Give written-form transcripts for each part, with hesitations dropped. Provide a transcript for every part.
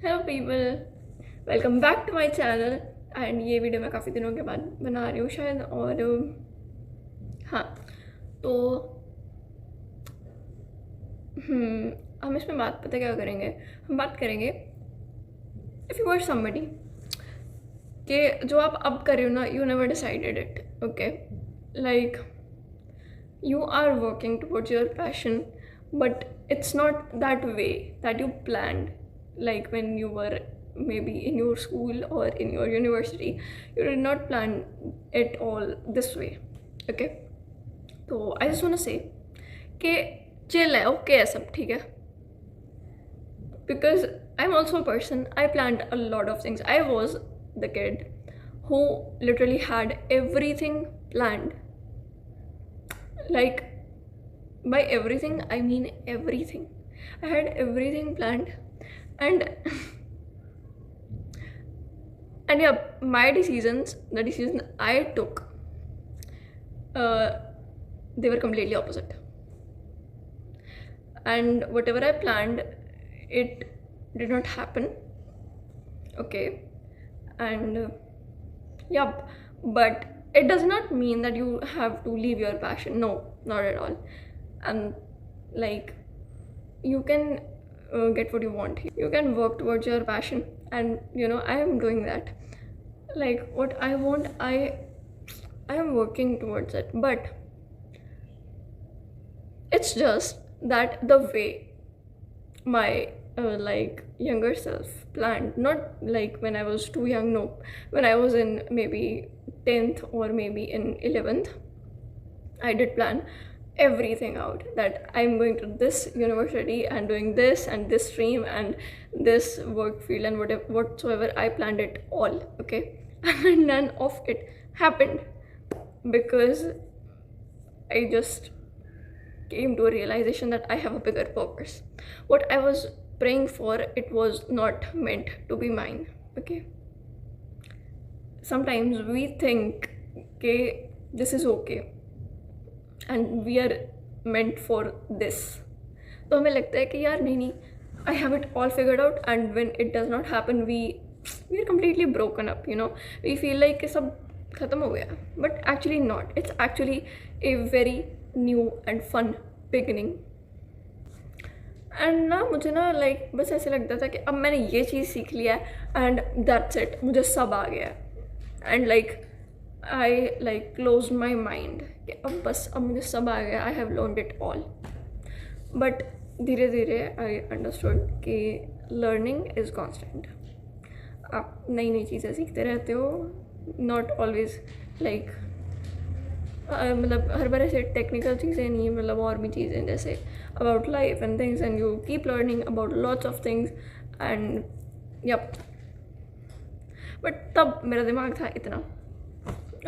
Hello people, welcome back to my channel. And ये video मैं काफ़ी दिनों के बाद बना रही हूँ शायद। और हाँ, तो हम इसमें बात पता क्या करेंगे। हम बात करेंगे इफ़ यू आर समबडी कि जो आप अब कर रहे हो ना, you never decided it. Okay, like you are working towards your passion, but it's not that way that you planned. Like when you were maybe in your school or in your university, you did not plan it all this way. Okay, so I just want to say कि chill है, okay है सब ठीक है, because I'm also a person, I planned a lot of things. I was the kid who literally had everything planned. Like, by everything I mean everything. I had everything planned. And and yeah, my decisions, the decisions I took, they were completely opposite. And whatever I planned, it did not happen. Okay, and yeah, but it does not mean that you have to leave your passion. No, not at all. And like, you can get what you want. You can work towards your passion, and I am doing that. Like, what I want, I am working towards it. But it's just that the way my like younger self planned, not like when I was too young, no, when I was in maybe 10th or maybe in 11th, I did plan everything out, that I'm going to this university and doing this and this stream and this work field and whatsoever. I planned it all. Okay, and none of it happened because I just came to a realization that I have a bigger purpose. What I was praying for, it was not meant to be mine. Okay, sometimes we think, okay, this is okay and we are meant for this. तो हमें लगता है कि यार नहीं, I have it all figured out, and when it does not happen, we are completely broken up. We feel like कि सब खत्म हो गया, but actually not. It's actually a very new and fun beginning. And ना मुझे ना like बस ऐसे लगता था कि अब मैंने ये चीज़ सीख लिया है एंड दैट्स इट, मुझे सब आ गया है। And like I like close my mind कि अब बस, अब मुझे सब आ गया, I have learned it all. But धीरे धीरे आई अंडरस्टूड कि लर्निंग इज़ कॉन्स्टेंट। आप नई नई चीज़ें सीखते रहते हो, नॉट ऑलवेज लाइक मतलब हर बार ऐसे टेक्निकल चीज़ें नहीं, मतलब और भी चीज़ें जैसे about life and things, and you keep learning about lots of things and yup. But तब मेरा दिमाग था इतना,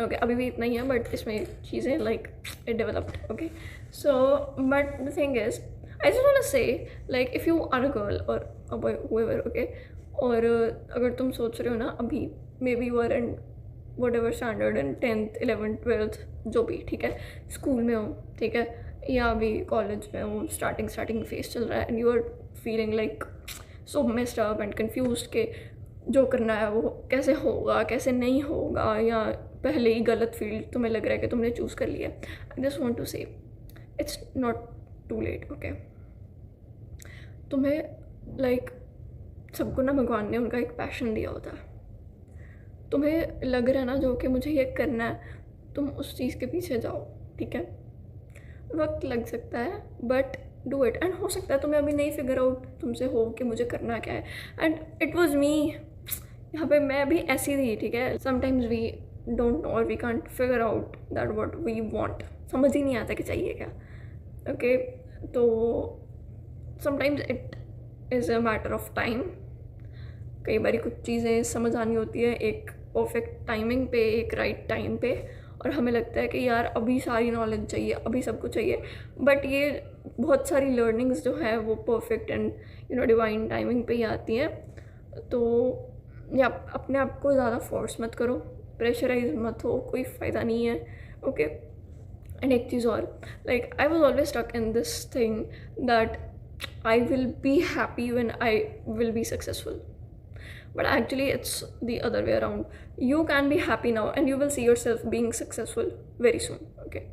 ओके अभी भी इतना ही है, बट इसमें चीज़ें like it developed. Okay, so but the thing is, I just want to say like if you are a girl or a boy, whoever, okay, और अगर तुम सोच रहे हो ना अभी maybe you are in whatever standard in 10th 11th 12th जो भी, ठीक है, स्कूल में हो, ठीक है, या अभी कॉलेज में हो, स्टार्टिंग फेस चल रहा है, and you are feeling like so messed up and confused कि जो करना है वो कैसे होगा कैसे नहीं होगा, या पहले ही गलत फील्ड तुम्हें लग रहा है कि तुमने चूज़ कर लिया। I just want to say it's not too late. Okay, तुम्हें लाइक सबको ना भगवान ने उनका एक पैशन दिया होता है। तुम्हें लग रहा है ना जो कि मुझे ये करना है, तुम उस चीज़ के पीछे जाओ, ठीक है, वक्त लग सकता है बट डू इट। एंड हो सकता है तुम्हें अभी नहीं फिगर आउट तुमसे हो कि मुझे करना क्या है, एंड इट वॉज मी। यहाँ पे मैं भी ऐसी थी, ठीक है, समटाइम्स वी डोंट नो और we can't figure out that what we want, समझ ही नहीं आता कि चाहिए क्या। ओके, तो sometimes it is a matter of time. कई बार कुछ चीज़ें समझ आनी होती है एक परफेक्ट टाइमिंग पे, एक राइट टाइम पे, और हमें लगता है कि यार अभी सारी नॉलेज चाहिए, अभी सब कुछ चाहिए। बट ये बहुत सारी लर्निंग्स जो है वो परफेक्ट एंड डिवाइन टाइमिंग पे ही आती हैं। तो या अपने आप को ज़्यादा फोर्स मत करो, प्रेशराइज मत हो, कोई फ़ायदा नहीं है। ओके, एंड एक चीज़ और, like I was always stuck in this thing that I will be happy when I will be successful. but actually it's the other way around. You can be happy now and you will see yourself being successful very soon. Okay,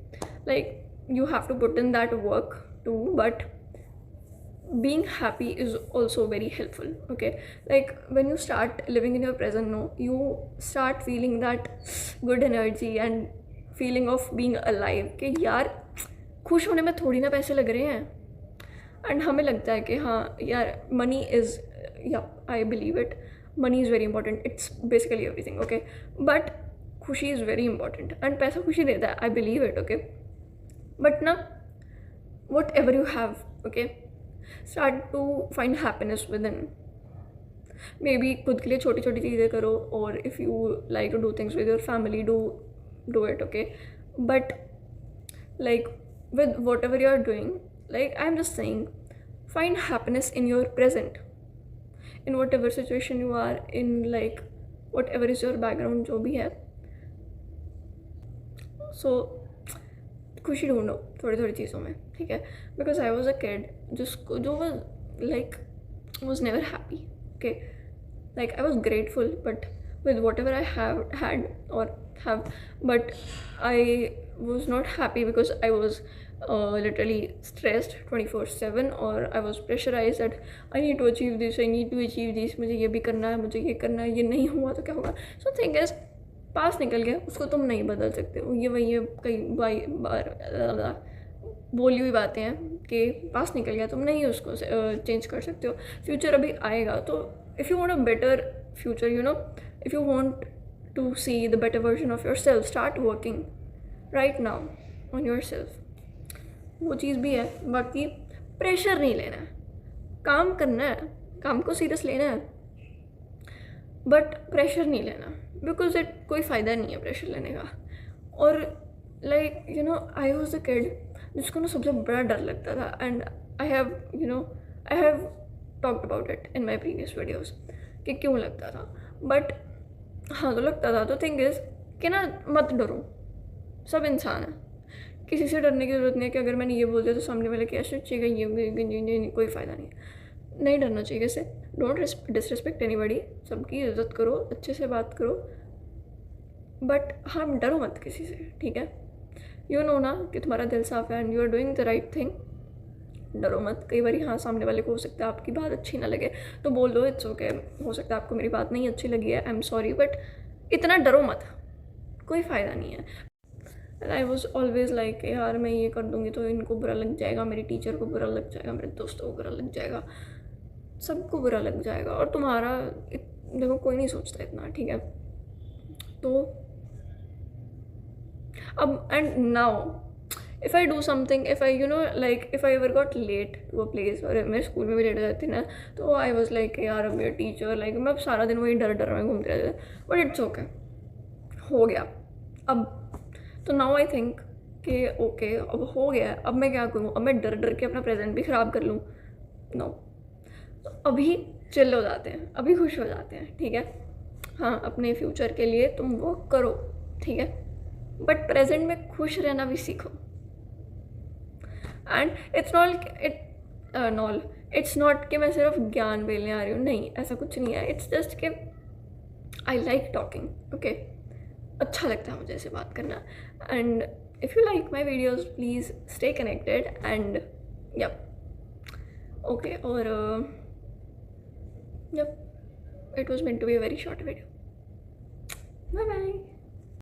like you have to put in that work too, but being happy is also very helpful. Okay, like when you start living in your present, no, you start feeling that good energy and feeling of being alive कि यार खुश होने में थोड़ी ना पैसे लग रहे हैं. एंड हमें लगता है कि हाँ यार मनी इज़, या I believe it, money is very important, it's basically everything. Okay, but खुशी इज़ वेरी इंपॉर्टेंट एंड पैसा खुशी देता है, I believe it. Okay, but ना whatever you have, okay, start to find happiness within. Maybe खुद के लिए छोटी छोटी चीज़ें करो, और if you like to do things with your family, do it. Okay, but like with whatever you are doing, like I'm just saying, find happiness in your present, in whatever situation you are in, like whatever is your background, जो भी है. so खुशी ढूंढो थोड़ी थोड़ी चीज़ों में, ठीक है. Because I was a kid जिसको जो was never happy. Okay, like I was grateful but with whatever I had or have, but I was not happy because I was literally stressed 24/7, or I was pressurized that I need to achieve this, I need to achieve this, मुझे ये भी करना है, मुझे ये करना है, ये नहीं हुआ तो क्या होगा. So thing is, पास निकल गया, उसको तुम नहीं बदल सकते हो. ये वही है, कई बार बोली हुई बातें हैं कि पास निकल गया, तुम नहीं उसको चेंज कर सकते हो. फ्यूचर अभी आएगा, तो if you want a better future, you know, if you want to see the better version of yourself, start working right now on yourself. वो चीज़ भी है. बाकी प्रेशर नहीं लेना है, काम करना है, काम को सीरियस लेना है, बट प्रेशर नहीं लेना, बिकॉज इट कोई फ़ायदा नहीं है प्रेशर लेने का. और like you know, I was a kid जिसको ना सबसे बड़ा डर लगता था, and I have talked about it in my previous videos कि क्यों लगता था. बट हाँ, तो लगता था. तो थिंग इज़ कि ना, मत डरो, सब इंसान है, किसी से डरने की ज़रूरत नहीं है कि अगर मैंने ये बोल दिया तो सामने वाले क्या सोचेगा, ये कोई फ़ायदा नहीं डरना चाहिए. इससे डोंट डिसरिस्पेक्ट एनीबॉडी, सबकी इज्जत करो, अच्छे से बात करो, बट हाँ डरो मत किसी से, ठीक है. यू नो ना कि तुम्हारा दिल साफ है and you are doing the right thing. डरो मत. कई बार हाँ सामने वाले को हो सकता है आपकी बात अच्छी ना लगे, तो बोल दो, इट्स ओके, हो सकता है आपको मेरी बात नहीं अच्छी लगी है, आई एम सॉरी, बट इतना डरो मत, कोई फ़ायदा नहीं है. And I was always like यार मैं ये कर दूँगी तो इनको बुरा लग जाएगा, मेरी टीचर को बुरा लग जाएगा, मेरे दोस्तों को बुरा लग जाएगा, सबको बुरा लग जाएगा, और तुम्हारा देखो कोई नहीं सोचता इतना, ठीक है. तो अब and now if I do something, if I like if I ever got late to a place, और मेरे स्कूल में भी लेट हो जाती ना, तो आई वॉज लाइक यार अब मेरे टीचर, लाइक मैं सारा दिन वही डर में घूमते रहते. बट इट्स ओके, हो गया अब. तो नाउ आई थिंक कि ओके अब हो गया, अब मैं क्या करूँ, अब मैं डर के अपना प्रेजेंट भी ख़राब कर लूँ? नो. तो अभी चिल हो जाते हैं, अभी खुश हो जाते हैं, ठीक है. हाँ, अपने फ्यूचर के लिए तुम वर्क करो, ठीक है, बट प्रेजेंट में खुश रहना भी सीखो. एंड इट्स नॉट कि मैं सिर्फ ज्ञान बेलने आ रही हूँ, नहीं, ऐसा कुछ नहीं है. इट्स जस्ट कि आई लाइक टॉकिंग. ओके, अच्छा लगता है मुझे ऐसे बात करना. And if you like my videos please stay connected and yup. Okay, और yup, it was meant to be a very short video. Bye bye.